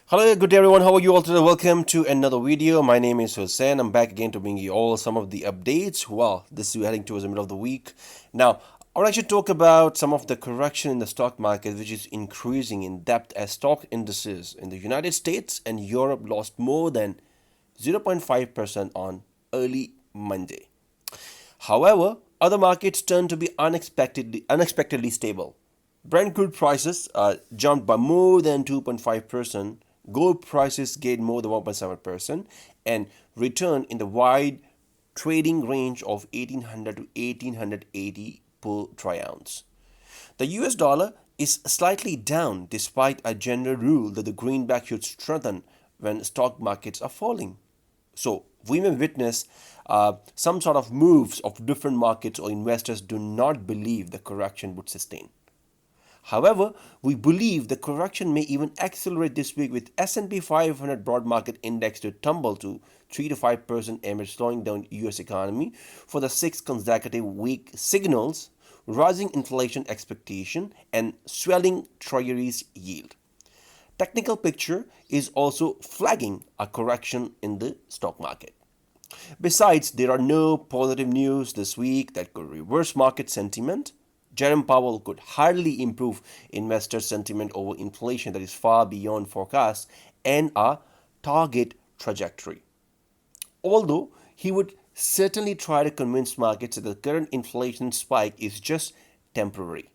Hello, good day everyone. How are you all today? Welcome to another video. My name is Hussein. I'm back again to bring you all some of the updates. Well, this is heading towards the middle of the week. Now, I want to actually talk about some of the correction in the stock market, which is increasing in depth as stock indices in the United States and Europe lost more than 0.5% on early Monday. However, other markets turned to be unexpectedly stable. Brent crude prices jumped by more than 2.5%, gold prices gained more than 1.7%, and returned in the wide trading range of 1800 to 1880 per troy ounce. The US dollar is slightly down despite a general rule that the greenback should strengthen when stock markets are falling. So we may witness some sort of moves of different markets or investors do not believe the correction would sustain. However, we believe the correction may even accelerate this week with S&P 500 broad market index to tumble to 3 to 5% amid slowing down US economy for the sixth consecutive week signals rising inflation expectation and swelling treasuries yield. Technical picture is also flagging a correction in the stock market. Besides, there are no positive news this week that could reverse market sentiment. Jerome Powell could hardly improve investor sentiment over inflation that is far beyond forecasts and a target trajectory. Although he would certainly try to convince markets that the current inflation spike is just temporary.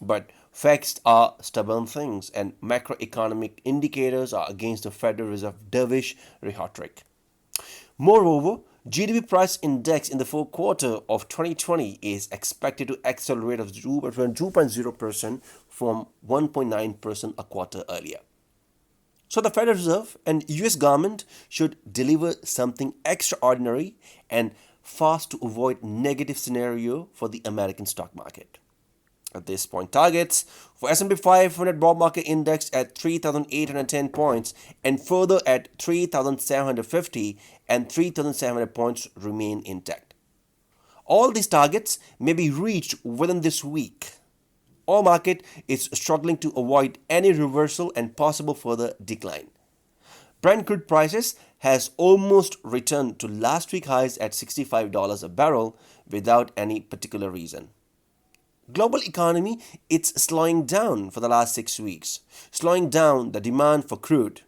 But facts are stubborn things, and macroeconomic indicators are against the Federal Reserve dovish rhetoric. Moreover, GDP price index in the fourth quarter of 2020 is expected to accelerate of 2.0% from 1.9% a quarter earlier. So the Federal Reserve and US government should deliver something extraordinary and fast to avoid negative scenario for the American stock market. At this point, targets for S&P 500 broad market index at 3,810 points and further at 3,750 and 3,700 points remain intact. All these targets may be reached within this week. Our market is struggling to avoid any reversal and possible further decline. Brent crude prices has almost returned to last week highs at $65 a barrel without any particular reason. Global economy, it's slowing down for the last 6 weeks, slowing down the demand for crude.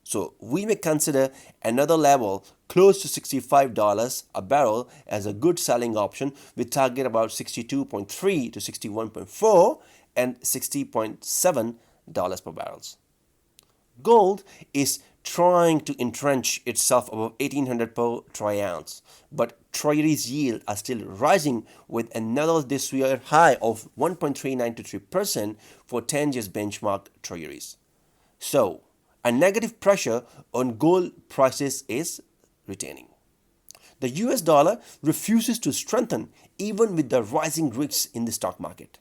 So we may consider another level close to $65 a barrel as a good selling option with target about 62.3 to 61.4 and $60.7 per barrels. Gold is trying to entrench itself above 1800 per troy ounce, but treasuries yield are still rising with another this year high of 1.39 to 3% for 10 years benchmark treasuries. So, a negative pressure on gold prices is retaining. The US dollar refuses to strengthen even with the rising risks in the stock market.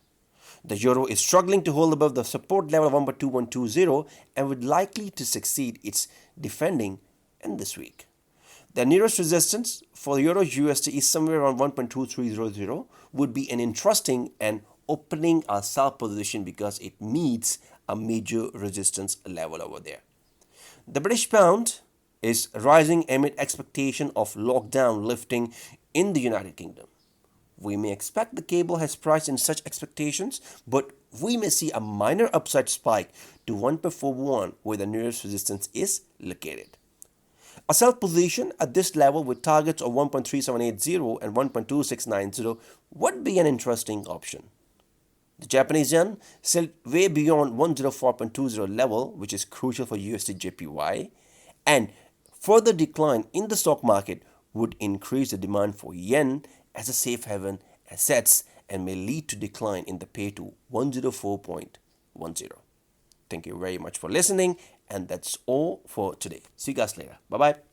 The euro is struggling to hold above the support level of 1.2120 and would likely to succeed its defending in this week. The nearest resistance for the euro USD is somewhere around 1.2300, would be an interesting and opening a sell position because it meets a major resistance level over there. The British pound is rising amid expectation of lockdown lifting in the United Kingdom. We may expect the cable has priced in such expectations, but we may see a minor upside spike to 1.41 where the nearest resistance is located. A sell position at this level with targets of 1.3780 and 1.2690 would be an interesting option. The Japanese yen still way beyond 104.20 level, which is crucial for USD JPY, and further decline in the stock market would increase the demand for yen as a safe haven assets and may lead to decline in the pair to 104.10. Thank you very much for listening, and that's all for today. See you guys later. Bye bye.